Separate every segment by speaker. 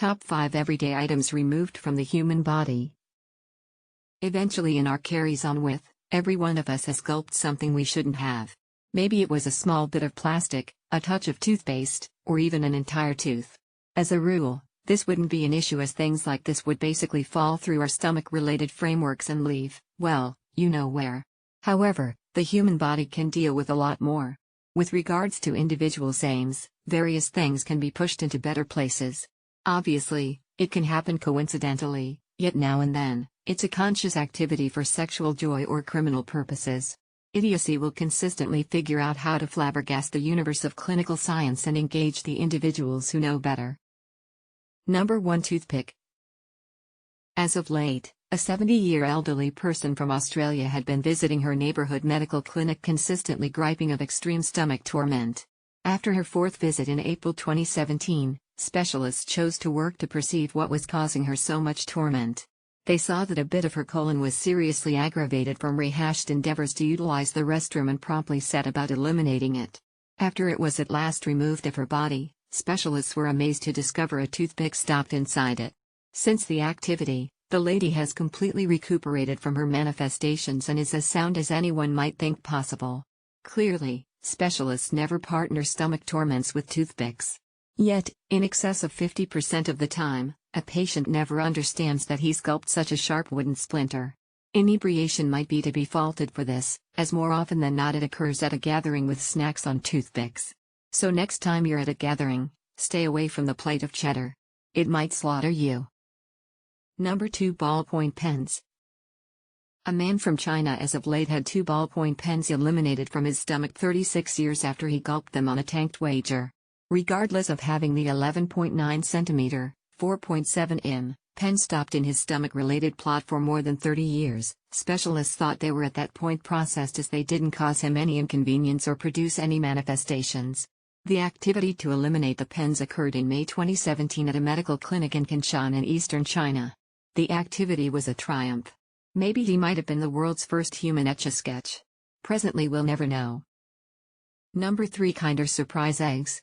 Speaker 1: Top 5 Everyday Items Removed from the Human Body. Eventually in our carries on with, every one of us has gulped something we shouldn't have. Maybe it was a small bit of plastic, a touch of toothpaste, or even an entire tooth. As a rule, this wouldn't be an issue as things like this would basically fall through our stomach-related frameworks and leave, well, you know where. However, the human body can deal with a lot more. With regards to individuals' aims, various things can be pushed into better places. Obviously, it can happen coincidentally, yet now and then, it's a conscious activity for sexual joy or criminal purposes. Idiocy will consistently figure out how to flabbergast the universe of clinical science and engage the individuals who know better. Number 1 Toothpick. As of late, a 70-year elderly person from Australia had been visiting her neighborhood medical clinic consistently griping of extreme stomach torment. After her fourth visit in April 2017, specialists chose to work to perceive what was causing her so much torment. They saw that a bit of her colon was seriously aggravated from rehashed endeavors to utilize the restroom and promptly set about eliminating it. After it was at last removed of her body, specialists were amazed to discover a toothpick stopped inside it. Since the activity, the lady has completely recuperated from her manifestations and is as sound as anyone might think possible. Clearly, specialists never partner stomach torments with toothpicks. Yet, in excess of 50% of the time, a patient never understands that he's gulped such a sharp wooden splinter. Inebriation might be to be faulted for this, as more often than not it occurs at a gathering with snacks on toothpicks. So next time you're at a gathering, stay away from the plate of cheddar. It might slaughter you. Number 2 Ballpoint Pens. A man from China as of late had 2 ballpoint pens eliminated from his stomach 36 years after he gulped them on a tanked wager. Regardless of having the 11.9 cm, 4.7 in, pen stopped in his stomach-related plot for more than 30 years, specialists thought they were at that point processed as they didn't cause him any inconvenience or produce any manifestations. The activity to eliminate the pens occurred in May 2017 at a medical clinic in Kanshan in eastern China. The activity was a triumph. Maybe he might have been the world's first human Etch-a-Sketch. Presently we'll never know. Number 3 Kinder Surprise Eggs.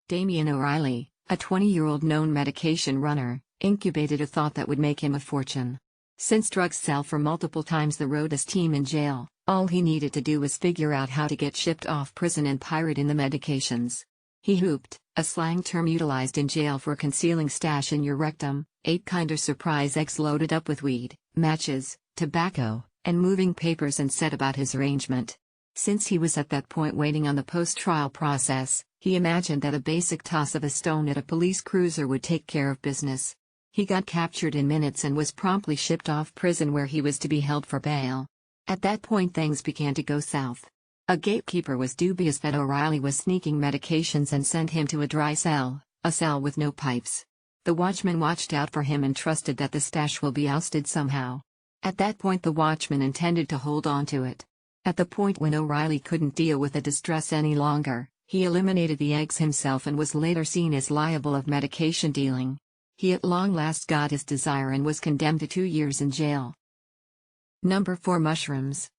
Speaker 1: Damien O'Reilly, a 20-year-old known medication runner, incubated a thought that would make him a fortune. Since drugs sell for multiple times the Rhodes team in jail, all he needed to do was figure out how to get shipped off prison and pirate in the medications. He hooped, a slang term utilized in jail for concealing stash in your rectum, 8 Kinder Surprise eggs loaded up with weed, matches, tobacco, and moving papers and set about his arrangement. Since he was at that point waiting on the post-trial process, he imagined that a basic toss of a stone at a police cruiser would take care of business. He got captured in minutes and was promptly shipped off prison where he was to be held for bail. At that point things began to go south. A gatekeeper was dubious that O'Reilly was sneaking medications and sent him to a dry cell, a cell with no pipes. The watchman watched out for him and trusted that the stash will be ousted somehow. At that point the watchman intended to hold on to it. At the point when O'Reilly couldn't deal with the distress any longer, he eliminated the eggs himself and was later seen as liable of medication dealing. He at long last got his desire and was condemned to 2 years in jail. Number 4 Mushrooms.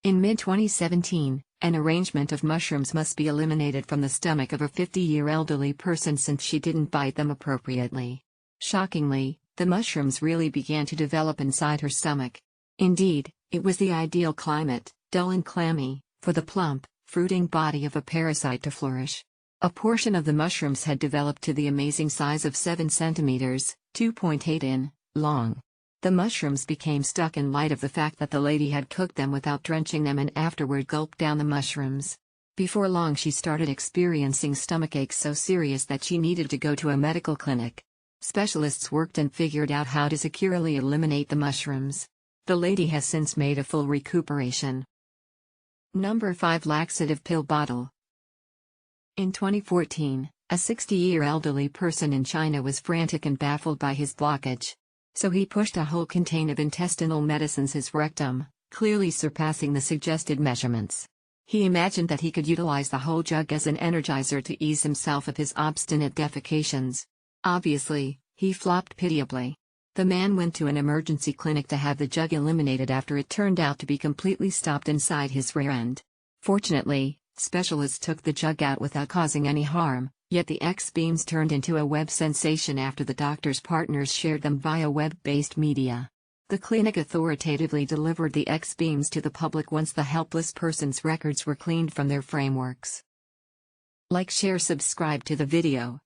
Speaker 1: In mid-2017, an arrangement of mushrooms must be eliminated from the stomach of a 50-year elderly person since she didn't bite them appropriately. Shockingly, the mushrooms really began to develop inside her stomach. Indeed, it was the ideal climate, dull and clammy, for the plump, fruiting body of a parasite to flourish. A portion of the mushrooms had developed to the amazing size of 7 centimeters, 2.8 in, long. The mushrooms became stuck in light of the fact that the lady had cooked them without drenching them and afterward gulped down the mushrooms. Before long she started experiencing stomach aches so serious that she needed to go to a medical clinic. Specialists worked and figured out how to securely eliminate the mushrooms. The lady has since made a full recuperation. Number 5 Laxative Pill Bottle. In 2014, a 60-year elderly person in China was frantic and baffled by his blockage. So he pushed a whole container of intestinal medicines his rectum, clearly surpassing the suggested measurements. He imagined that he could utilize the whole jug as an energizer to ease himself of his obstinate defecations. Obviously, he flopped pitiably. The man went to an emergency clinic to have the jug eliminated after it turned out to be completely stopped inside his rear end. Fortunately, specialists took the jug out without causing any harm, Yet the X-beams turned into a web sensation after the doctor's partners shared them via web-based media. The clinic authoritatively delivered the X-beams to the public once the helpless person's records were cleaned from their frameworks. Like, share, subscribe to the video.